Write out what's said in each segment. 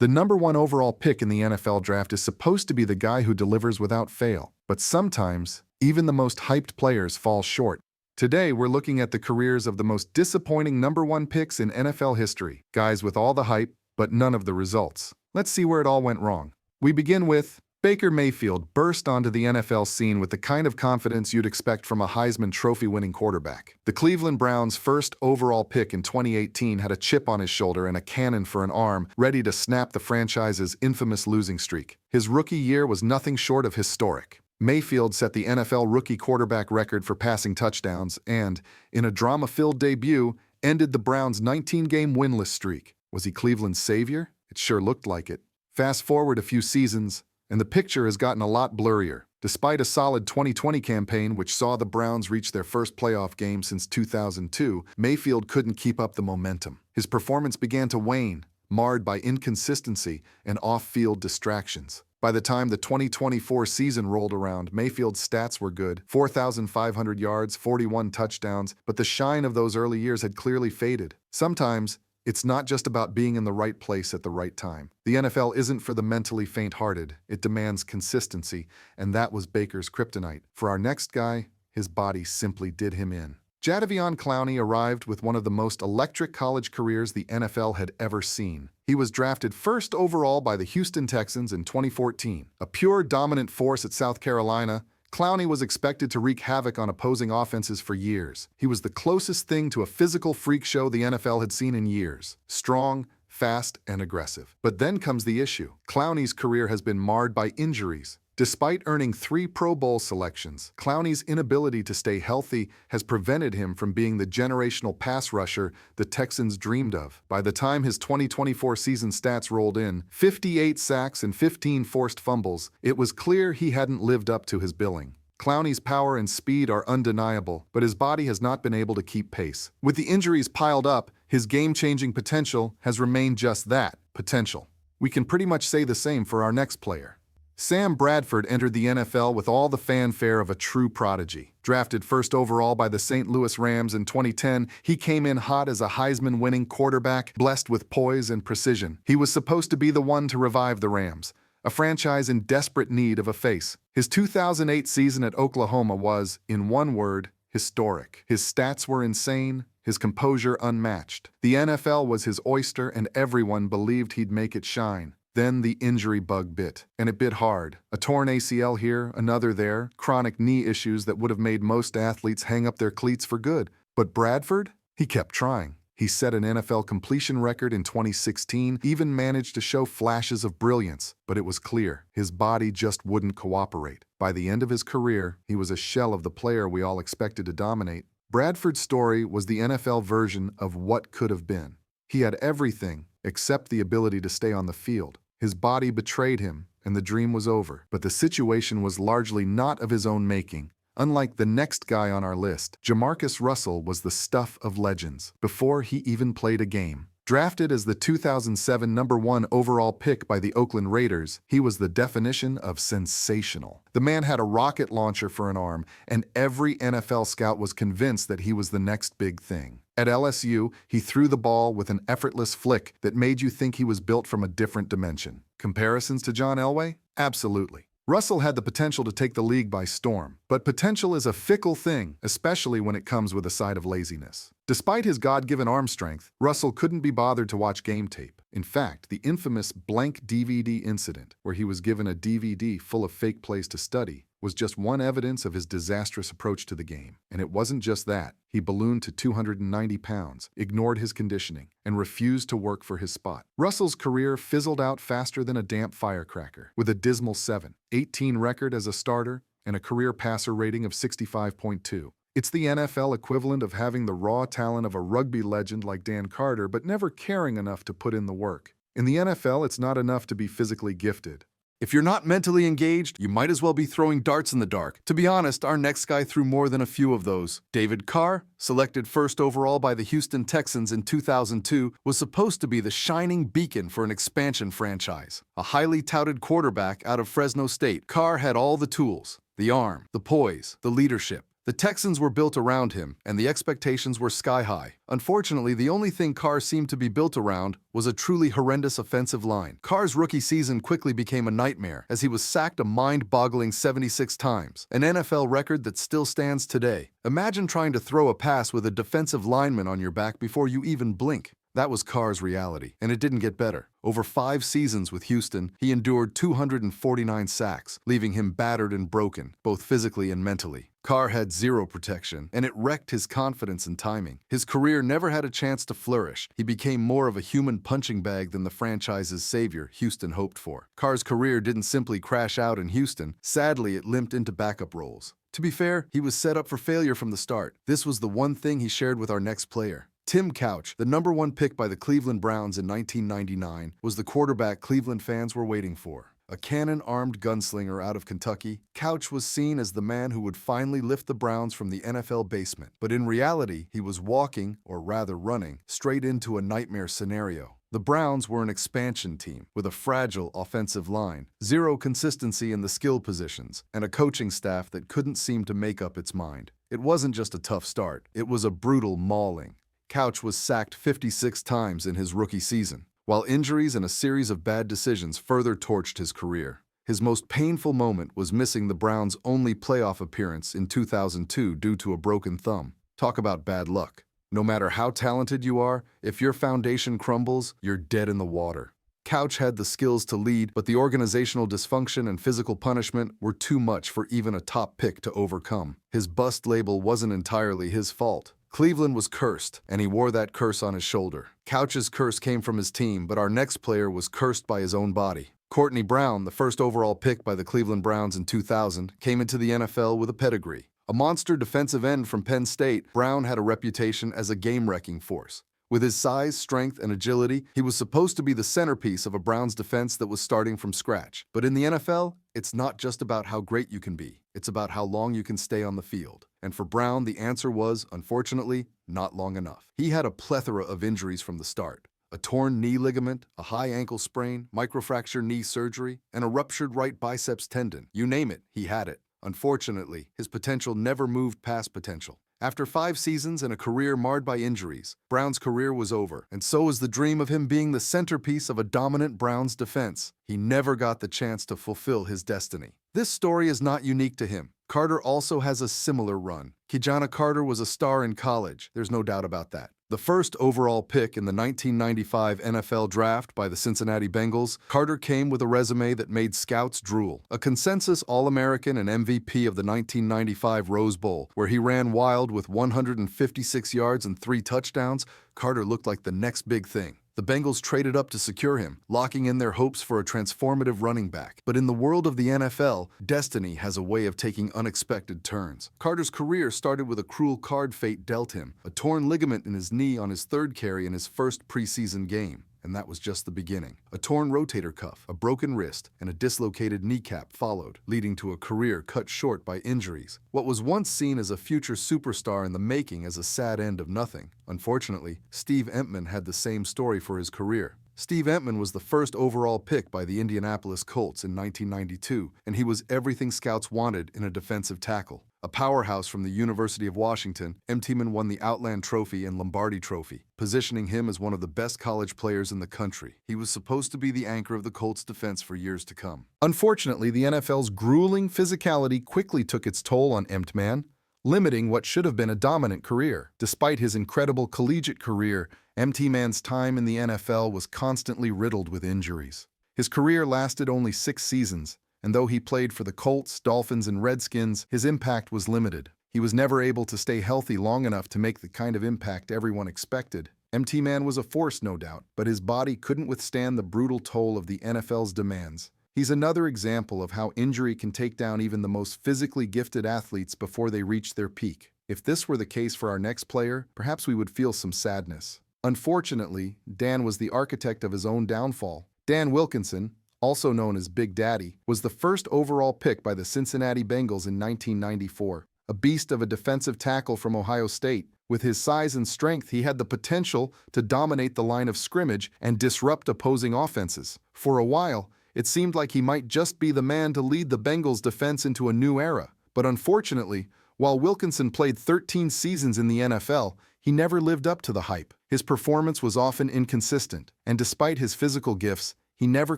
The number one overall pick in the NFL draft is supposed to be the guy who delivers without fail, but sometimes, even the most hyped players fall short. Today, we're looking at the careers of the most disappointing number one picks in NFL history, guys with all the hype, but none of the results. Let's see where it all went wrong. We begin with Baker Mayfield burst onto the NFL scene with the kind of confidence you'd expect from a Heisman Trophy-winning quarterback. The Cleveland Browns' first overall pick in 2018 had a chip on his shoulder and a cannon for an arm, ready to snap the franchise's infamous losing streak. His rookie year was nothing short of historic. Mayfield set the NFL rookie quarterback record for passing touchdowns and, in a drama-filled debut, ended the Browns' 19-game winless streak. Was he Cleveland's savior? It sure looked like it. Fast forward a few seasons, and the picture has gotten a lot blurrier. Despite a solid 2020 campaign which saw the Browns reach their first playoff game since 2002, Mayfield couldn't keep up the momentum. His performance began to wane, marred by inconsistency and off-field distractions. By the time the 2024 season rolled around, Mayfield's stats were good, 4,500 yards, 41 touchdowns, but the shine of those early years had clearly faded. Sometimes, it's not just about being in the right place at the right time. The NFL isn't for the mentally faint-hearted. It demands consistency, and that was Baker's kryptonite. For our next guy, his body simply did him in. Jadeveon Clowney arrived with one of the most electric college careers the NFL had ever seen. He was drafted first overall by the Houston Texans in 2014. A pure dominant force at South Carolina, Clowney was expected to wreak havoc on opposing offenses for years. He was the closest thing to a physical freak show the NFL had seen in years. Strong, fast, and aggressive. But then comes the issue. Clowney's career has been marred by injuries. Despite earning 3 Pro Bowl selections, Clowney's inability to stay healthy has prevented him from being the generational pass rusher the Texans dreamed of. By the time his 2024 season stats rolled in, 58 sacks and 15 forced fumbles, it was clear he hadn't lived up to his billing. Clowney's power and speed are undeniable, but his body has not been able to keep pace. With the injuries piled up, his game-changing potential has remained just that, potential. We can pretty much say the same for our next player. Sam Bradford entered the NFL with all the fanfare of a true prodigy. Drafted first overall by the St. Louis Rams in 2010, he came in hot as a Heisman-winning quarterback, blessed with poise and precision. He was supposed to be the one to revive the Rams, a franchise in desperate need of a face. His 2008 season at Oklahoma was, in one word, historic. His stats were insane, his composure unmatched. The NFL was his oyster and everyone believed he'd make it shine. Then the injury bug bit, and it bit hard. A torn ACL here, another there, chronic knee issues that would have made most athletes hang up their cleats for good. But Bradford? He kept trying. He set an NFL completion record in 2016, even managed to show flashes of brilliance, but it was clear his body just wouldn't cooperate. By the end of his career, he was a shell of the player we all expected to dominate. Bradford's story was the NFL version of what could have been. He had everything except the ability to stay on the field. His body betrayed him, and the dream was over. But the situation was largely not of his own making. Unlike the next guy on our list, Jamarcus Russell was the stuff of legends before he even played a game. Drafted as the 2007 number 1 overall pick by the Oakland Raiders, he was the definition of sensational. The man had a rocket launcher for an arm, and every NFL scout was convinced that he was the next big thing. At LSU, he threw the ball with an effortless flick that made you think he was built from a different dimension. Comparisons to John Elway? Absolutely. Russell had the potential to take the league by storm, but potential is a fickle thing, especially when it comes with a side of laziness. Despite his God-given arm strength, Russell couldn't be bothered to watch game tape. In fact, the infamous blank DVD incident, where he was given a DVD full of fake plays to study, was just one evidence of his disastrous approach to the game. And it wasn't just that. He ballooned to 290 pounds, ignored his conditioning, and refused to work for his spot. Russell's career fizzled out faster than a damp firecracker, with a dismal 7-18 record as a starter and a career passer rating of 65.2. It's the NFL equivalent of having the raw talent of a rugby legend like Dan Carter, but never caring enough to put in the work. In the NFL, it's not enough to be physically gifted. If you're not mentally engaged, you might as well be throwing darts in the dark. To be honest, our next guy threw more than a few of those. David Carr, selected first overall by the Houston Texans in 2002, was supposed to be the shining beacon for an expansion franchise. A highly touted quarterback out of Fresno State, Carr had all the tools: the arm, the poise, the leadership. The Texans were built around him, and the expectations were sky high. Unfortunately, the only thing Carr seemed to be built around was a truly horrendous offensive line. Carr's rookie season quickly became a nightmare as he was sacked a mind-boggling 76 times, an NFL record that still stands today. Imagine trying to throw a pass with a defensive lineman on your back before you even blink. That was Carr's reality, and it didn't get better. Over 5 seasons with Houston, he endured 249 sacks, leaving him battered and broken, both physically and mentally. Carr had zero protection, and it wrecked his confidence and timing. His career never had a chance to flourish. He became more of a human punching bag than the franchise's savior Houston hoped for. Carr's career didn't simply crash out in Houston. Sadly, it limped into backup roles. To be fair, he was set up for failure from the start. This was the one thing he shared with our next player. Tim Couch, the #1 pick by the Cleveland Browns in 1999, was the quarterback Cleveland fans were waiting for. A cannon-armed gunslinger out of Kentucky, Couch was seen as the man who would finally lift the Browns from the NFL basement. But in reality, he was walking, or rather running, straight into a nightmare scenario. The Browns were an expansion team with a fragile offensive line, zero consistency in the skill positions, and a coaching staff that couldn't seem to make up its mind. It wasn't just a tough start, it was a brutal mauling. Couch was sacked 56 times in his rookie season, while injuries and a series of bad decisions further torched his career. His most painful moment was missing the Browns' only playoff appearance in 2002 due to a broken thumb. Talk about bad luck. No matter how talented you are, if your foundation crumbles, you're dead in the water. Couch had the skills to lead, but the organizational dysfunction and physical punishment were too much for even a top pick to overcome. His bust label wasn't entirely his fault. Cleveland was cursed, and he wore that curse on his shoulder. Couch's curse came from his team, but our next player was cursed by his own body. Courtney Brown, the first overall pick by the Cleveland Browns in 2000, came into the NFL with a pedigree. A monster defensive end from Penn State, Brown had a reputation as a game-wrecking force. With his size, strength, and agility, he was supposed to be the centerpiece of a Browns defense that was starting from scratch. But in the NFL, it's not just about how great you can be. It's about how long you can stay on the field. And for Brown, the answer was, unfortunately, not long enough. He had a plethora of injuries from the start. A torn knee ligament, a high ankle sprain, microfracture knee surgery, and a ruptured right biceps tendon. You name it, he had it. Unfortunately, his potential never moved past potential. After 5 seasons and a career marred by injuries, Brown's career was over, and so was the dream of him being the centerpiece of a dominant Browns defense. He never got the chance to fulfill his destiny. This story is not unique to him. Carter also has a similar run. Ki-Jana Carter was a star in college, there's no doubt about that. The first overall pick in the 1995 NFL Draft by the Cincinnati Bengals, Carter came with a resume that made scouts drool. A consensus All-American and MVP of the 1995 Rose Bowl, where he ran wild with 156 yards and 3 touchdowns, Carter looked like the next big thing. The Bengals traded up to secure him, locking in their hopes for a transformative running back. But in the world of the NFL, destiny has a way of taking unexpected turns. Carter's career started with a cruel card fate dealt him, a torn ligament in his knee on his 3rd carry in his first preseason game. And that was just the beginning. A torn rotator cuff, a broken wrist, and a dislocated kneecap followed, leading to a career cut short by injuries. What was once seen as a future superstar in the making as a sad end of nothing. Unfortunately, Steve Emtman had the same story for his career. Steve Emtman was the first overall pick by the Indianapolis Colts in 1992, and he was everything scouts wanted in a defensive tackle. A powerhouse from the University of Washington, Emtman won the Outland Trophy and Lombardi Trophy, positioning him as one of the best college players in the country. He was supposed to be the anchor of the Colts' defense for years to come. Unfortunately, the NFL's grueling physicality quickly took its toll on Emtman, limiting what should have been a dominant career. Despite his incredible collegiate career, Emtman's time in the NFL was constantly riddled with injuries. His career lasted only 6 seasons, and though he played for the Colts, Dolphins, and Redskins, his impact was limited. He was never able to stay healthy long enough to make the kind of impact everyone expected. Emtman was a force, no doubt, but his body couldn't withstand the brutal toll of the NFL's demands. He's another example of how injury can take down even the most physically gifted athletes before they reach their peak. If this were the case for our next player, perhaps we would feel some sadness. Unfortunately, Dan was the architect of his own downfall. Dan Wilkinson, also known as Big Daddy, was the first overall pick by the Cincinnati Bengals in 1994. A beast of a defensive tackle from Ohio State. With his size and strength, he had the potential to dominate the line of scrimmage and disrupt opposing offenses. For a while, it seemed like he might just be the man to lead the Bengals' defense into a new era. But unfortunately, While Wilkinson played 13 seasons in the NFL, he never lived up to the hype. His performance was often inconsistent, and despite his physical gifts, he never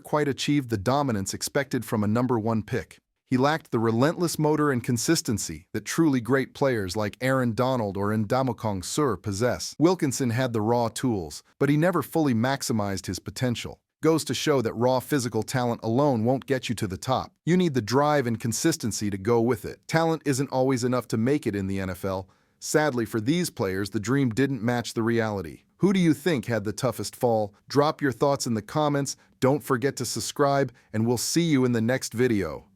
quite achieved the dominance expected from a number 1 pick. He lacked the relentless motor and consistency that truly great players like Aaron Donald or Ndamukong Suh possess. Wilkinson had the raw tools, but he never fully maximized his potential. Goes to show that raw physical talent alone won't get you to the top. You need the drive and consistency to go with it. Talent isn't always enough to make it in the NFL. Sadly, for these players, the dream didn't match the reality. Who do you think had the toughest fall? Drop your thoughts in the comments, don't forget to subscribe, and we'll see you in the next video.